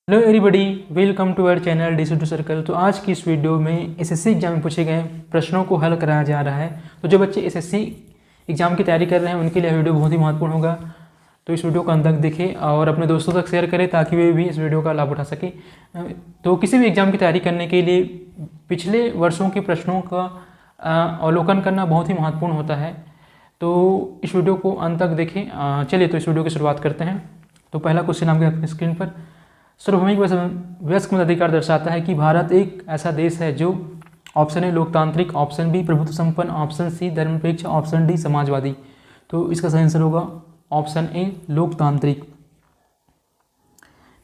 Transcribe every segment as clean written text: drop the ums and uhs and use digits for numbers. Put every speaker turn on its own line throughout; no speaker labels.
Hello everybody, welcome to our channel Digital Circle. तो आज की इस वीडियो में एसएससी एग्जाम में पूछे गए प्रश्नों को हल कराया जा रहा है। तो जो बच्चे एसएससी एग्जाम की तैयारी कर रहे हैं उनके लिए वीडियो बहुत ही महत्वपूर्ण होगा। तो इस वीडियो को अंत तक देखें और अपने दोस्तों तक शेयर करें ताकि वे भी इस वीडियो का लाभ उठा सकें। तो किसी भी एग्जाम की तैयारी करने के लिए पिछले वर्षों के प्रश्नों का अवलोकन करना बहुत ही महत्वपूर्ण होता है। तो इस वीडियो को अंत तक देखें। चलिए तो इस वीडियो की शुरुआत करते हैं। तो पहला क्वेश्चन आपके स्क्रीन पर, सार्वभौमिक वयस्क मताधिकार दर्शाता है कि भारत एक ऐसा देश है जो ऑप्शन ए लोकतांत्रिक, ऑप्शन बी प्रभुत्व संपन्न, ऑप्शन सी धर्मनिरपेक्ष, ऑप्शन डी समाजवादी। तो इसका सही आंसर होगा ऑप्शन ए लोकतांत्रिक।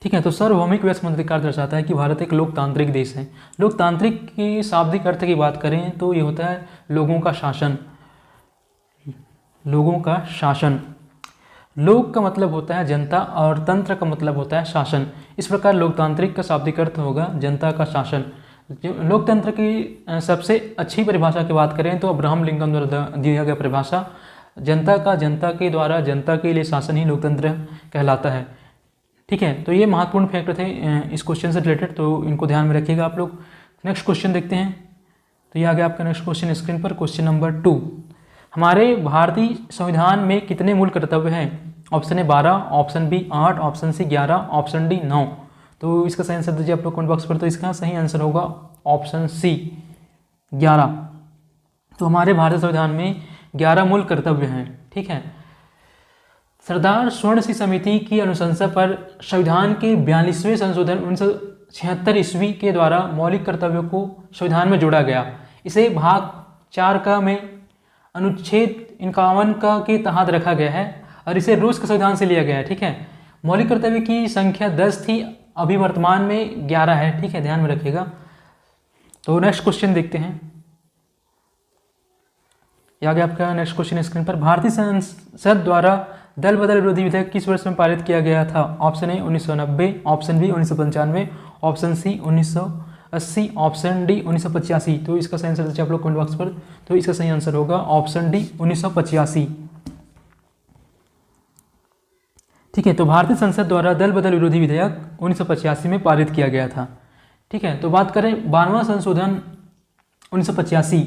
ठीक है, तो सार्वभौमिक वयस्क मताधिकार दर्शाता है कि भारत एक लोकतांत्रिक देश है। लोकतांत्रिक की शाब्दिक अर्थ की बात करें तो ये होता है लोगों का शासन। लोगों का शासन, लोक का मतलब होता है जनता और तंत्र का मतलब होता है शासन। इस प्रकार लोकतांत्रिक का शाब्दिक अर्थ होगा जनता का शासन। लोकतंत्र की सबसे अच्छी परिभाषा की बात करें तो अब्राहम लिंकन द्वारा दिया गया परिभाषा, जनता के द्वारा जनता के लिए शासन ही लोकतंत्र कहलाता है। ठीक है, तो ये महत्वपूर्ण फैक्ट थे इस क्वेश्चन से रिलेटेड, तो इनको ध्यान में रखिएगा आप लोग। नेक्स्ट क्वेश्चन देखते हैं। तो ये आ गया आपका नेक्स्ट क्वेश्चन स्क्रीन पर, क्वेश्चन नंबर 2। हमारे भारतीय संविधान में कितने मूल कर्तव्य हैं? Option A 12, option B 8, option C 11, option D 9। तो इसका सही आंसर दीजिए आप लोग कमेंट बॉक्स पर। तो इसका सही आंसर होगा ऑप्शन सी 11। तो हमारे भारतीय संविधान में 11 मूल कर्तव्य हैं। ठीक है, सरदार स्वर्ण सिंह समिति की अनुशंसा पर संविधान के 42वें संशोधन 1976 ईस्वी के द्वारा मौलिक कर्तव्यों को संविधान में जोड़ा गया। इसे भाग 4 का में अनुच्छेद 51 का के तहत रखा गया है और इसे रूस के संविधान से लिया गया है। ठीक है, मौलिक कर्तव्य की संख्या 10 थी, अभी वर्तमान में 11 है। ठीक है, ध्यान में रखिएगा। तो नेक्स्ट क्वेश्चन देखते हैं। ये आ गया आपका नेक्स्ट क्वेश्चन स्क्रीन पर। भारतीय संसद द्वारा दल बदल विरोधी विधेयक किस वर्ष में पारित किया गया था? Option A 1990, option B 1995, option C 1980, option D 1985। तो इसका सही आंसर दीजिए आप लोग कमेंट बॉक्स पर। तो इसका सही आंसर होगा ऑप्शन डी 1985। ठीक है, तो भारतीय संसद द्वारा दल बदल विरोधी विधेयक 1985 में पारित किया गया था। ठीक है, तो बात करें 12वां संशोधन 1985,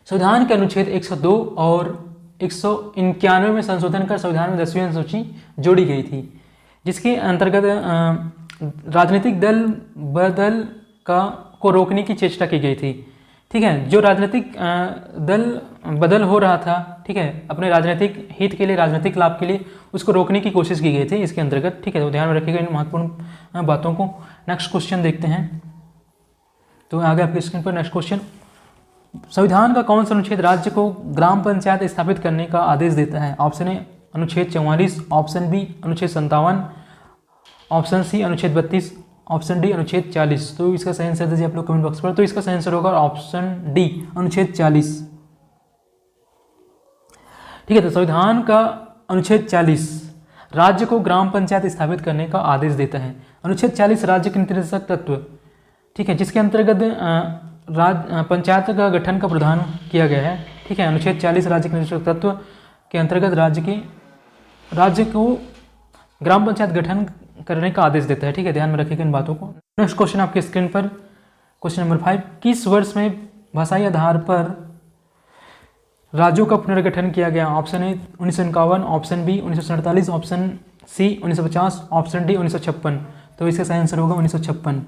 संविधान के अनुच्छेद 102 और 191 में संशोधन कर संविधान में 10वीं अनुसूची जोड़ी गई थी, जिसके अंतर्गत राजनीतिक दल बदल को रोकने की चेष्टा की गई थी। ठीक है, जो राजनीतिक दल बदल हो रहा था, ठीक है, अपने राजनीतिक हित के लिए, राजनीतिक लाभ के लिए उसको रोकने की कोशिश की गई थी इसके अंतर्गत। ठीक है, तो ध्यान में रखिएगा इन महत्वपूर्ण बातों को। नेक्स्ट क्वेश्चन देखते हैं। तो आगे आपके स्क्रीन पर नेक्स्ट क्वेश्चन, संविधान का कौन सा अनुच्छेद राज्य को ग्राम पंचायत स्थापित करने का आदेश देता है? ऑप्शन ए अनुच्छेद 44, ऑप्शन बी अनुच्छेद 57, ऑप्शन सी अनुच्छेद 32, ऑप्शन डी अनुच्छेद 40। तो इसका सही आंसर दीजिए आप लोग कमेंट बॉक्स पर। तो इसका सही आंसर होगा ऑप्शन डी अनुच्छेद 40। ठीक है, तो संविधान का अनुच्छेद 40 राज्य को ग्राम पंचायत स्थापित करने का आदेश देता है। अनुच्छेद 40 राज्य के निर्देशक तत्व, ठीक है, जिसके अंतर्गत पंचायत का गठन का प्रावधान किया गया है। ठीक है, अनुच्छेद 40 राज्य के निर्देशक तत्व के अंतर्गत राज्य को ग्राम पंचायत गठन करने का आदेश देता है। ठीक है, ध्यान में रखिएगा इन बातों को। नेक्स्ट क्वेश्चन आपके स्क्रीन पर, क्वेश्चन नंबर 5, किस वर्ष में भाषाई आधार पर राज्यों का पुनर्गठन किया गया? Option A 1951, option B 1947, option C 1950, option D 1956। तो इसका सही आंसर होगा 1956।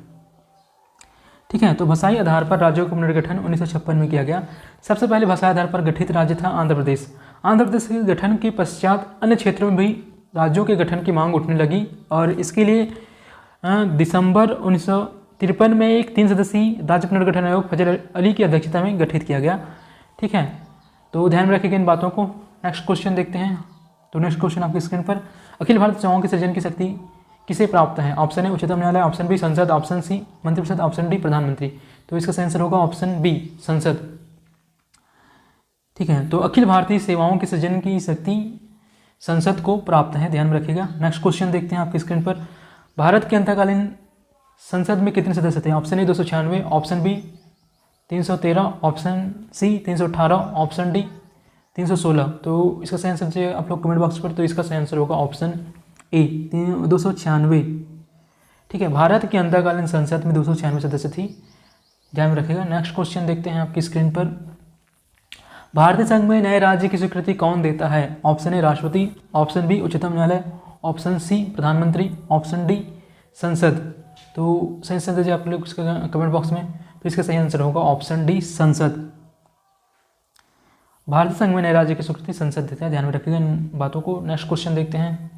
ठीक है, तो भाषाई आधार पर राज्यों का पुनर्गठन 1956 में किया गया। सबसे पहले भाषाई आधार पर गठित राज्य था आंध्र प्रदेश। आंध्र प्रदेश के गठन के पश्चात अन्य क्षेत्रों में भी राज्यों के गठन की मांग उठने लगी और इसके लिए दिसंबर 1953 में एक 3 सदस्यीय राज्य पुनर्गठन आयोग फजल अली की अध्यक्षता में गठित किया गया। ठीक है, तो ध्यान में रखिएगा इन बातों को। नेक्स्ट क्वेश्चन देखते हैं। तो नेक्स्ट क्वेश्चन आपकी स्क्रीन पर, अखिल भारत चुनावों के सृजन की शक्ति किसे प्राप्त है? ऑप्शन ए उच्चतम न्यायालय, ऑप्शन बी संसद, ऑप्शन सी मंत्रिपरिषद, ऑप्शन डी प्रधानमंत्री। तो इसका सही आंसर होगा ऑप्शन बी संसद। ठीक है, तो अखिल भारतीय सेवाओं के सृजन की शक्ति संसद को प्राप्त है, ध्यान में रखिएगा। नेक्स्ट क्वेश्चन देखते हैं आपकी स्क्रीन पर, भारत के अंतकालीन संसद में कितने सदस्य थे? Option A 296, option B 313, option C 318, option D 316। तो इसका सही आंसर आप लोग कमेंट बॉक्स पर। तो इसका सही आंसर होगा ऑप्शन ए 296। ठीक है, भारत की अंतःकालीन संसद में 296 सदस्य थी, ध्यान में रखिएगा। नेक्स्ट क्वेश्चन देखते हैं आपकी स्क्रीन पर। भारतीय संघ में नए राज्य की स्वीकृति कौन देता है? ऑप्शन ए राष्ट्रपति, ऑप्शन बी उच्चतम न्यायालय, ऑप्शन सी प्रधानमंत्री, ऑप्शन डी संसद। तो सही आंसर दीजिए आप लोग कमेंट बॉक्स में। तो इसका सही आंसर होगा ऑप्शन डी संसद। भारतीय संघ में नए राज्य की स्वीकृति संसद देते हैं, ध्यान में रखिएगा इन बातों को। नेक्स्ट क्वेश्चन देखते हैं।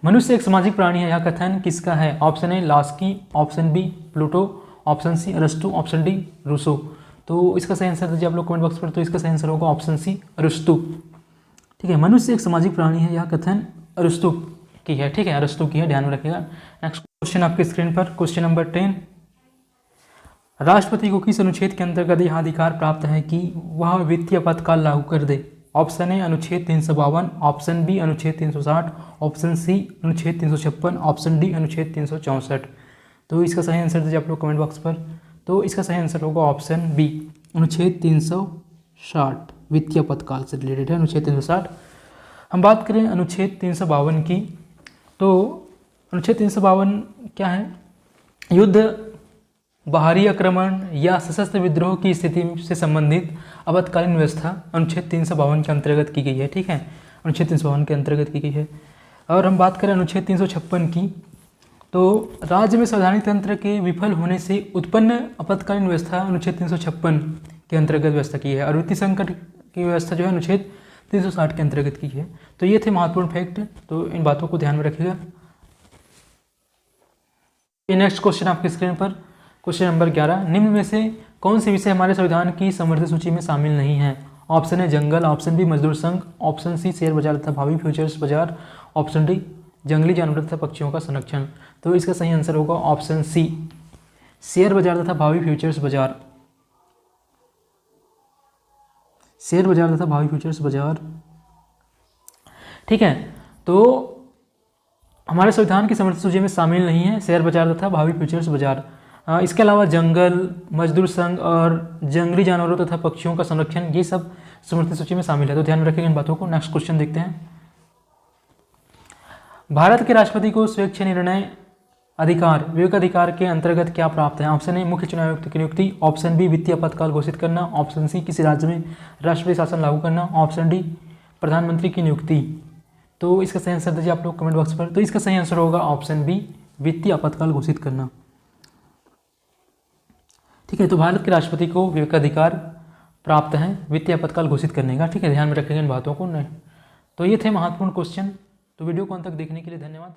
मनुष्य एक सामाजिक प्राणी है, यह कथन किसका है? Option A Laski, option B Pluto, option C अरस्तु, ऑप्शन डी रूसो। तो इसका सही आंसर दीजिए आप लोग कमेंट बॉक्स पर। तो इसका सही आंसर होगा ऑप्शन सी अरस्तु। ठीक है, मनुष्य एक सामाजिक प्राणी है, यह कथन अरस्तु की है। ठीक है, अरस्तु की है, ध्यान में रखिएगा। नेक्स्ट क्वेश्चन आपकी स्क्रीन पर, क्वेश्चन नंबर 10। राष्ट्रपति को किस अनुच्छेद के अंतर्गत यह अधिकार प्राप्त है कि वह वित्तीय आपातकाल लागू कर दे? ऑप्शन ए अनुच्छेद 352, ऑप्शन बी अनुच्छेद 360, ऑप्शन सी अनुच्छेद 356, ऑप्शन डी अनुच्छेद 364। तो इसका सही आंसर दीजिए आप लोग कमेंट बॉक्स पर। तो इसका सही आंसर होगा ऑप्शन बी अनुच्छेद 360, वित्तीय आपातकाल से रिलेटेड है अनुच्छेद 360। हम बात करें अनुच्छेद 352 की, तो अनुच्छेद 352 क्या है? युद्ध, बाहरी आक्रमण या सशस्त्र विद्रोह की स्थिति से संबंधित आपातकालीन व्यवस्था अनुच्छेद 352 के अंतर्गत की गई है। ठीक है, अनुच्छेद 352 के अंतर्गत की गई है। और हम बात करें अनुच्छेद 356 की, तो राज्य में संवैधानिक तंत्र के विफल होने से उत्पन्न आपातकालीन व्यवस्था अनुच्छेद 356 के अंतर्गत व्यवस्था की है। और वित्तीय संकट की व्यवस्था जो है अनुच्छेद 360 के अंतर्गत की है। तो ये थे महत्वपूर्ण फैक्ट, तो इन बातों को ध्यान में रखिएगा। नेक्स्ट क्वेश्चन आपकी स्क्रीन पर, क्वेश्चन नंबर 11। निम्न में से कौन से विषय हमारे संविधान की समर्थित सूची में शामिल नहीं है? ऑप्शन है जंगल, ऑप्शन बी मजदूर संघ, ऑप्शन सी शेयर बाजार तथा भावी फ्यूचर्स बाजार, ऑप्शन डी जंगली जानवर तथा पक्षियों का संरक्षण। तो इसका सही आंसर होगा ऑप्शन सी शेयर बाजार तथा भावी फ्यूचर्स बाजार। शेयर बाजार तथा भावी फ्यूचर्स बाजार। ठीक है, तो हमारे संविधान की समर्थित सूची में शामिल नहीं है शेयर बाजार तथा भावी फ्यूचर्स बाजार। इसके अलावा जंगल, मजदूर संघ और जंगली जानवरों तथा पक्षियों का संरक्षण, ये सब समर्थित सूची में शामिल है। तो ध्यान में रखिएगा इन बातों को। नेक्स्ट क्वेश्चन देखते हैं। भारत के राष्ट्रपति को स्वेच्छ निर्णय अधिकार, विवेक अधिकार के अंतर्गत क्या प्राप्त है? ऑप्शन ए मुख्य चुनाव आयुक्त की नियुक्ति, ऑप्शन बी वित्तीय आपातकाल घोषित करना, ऑप्शन सी किसी राज्य में राष्ट्रपति शासन लागू करना, ऑप्शन डी प्रधानमंत्री की नियुक्ति। तो इसका सही आंसर दीजिए आप लोग कमेंट बॉक्स पर। तो इसका सही आंसर होगा ऑप्शन बी वित्तीय आपातकाल घोषित करना। ठीक है, तो भारत के राष्ट्रपति को विवेकाधिकार प्राप्त है वित्तीय आपातकाल घोषित करने का। ठीक है, ध्यान में रखेंगे इन बातों को। नहीं तो ये थे महत्वपूर्ण क्वेश्चन। तो वीडियो को अंत तक देखने के लिए धन्यवाद।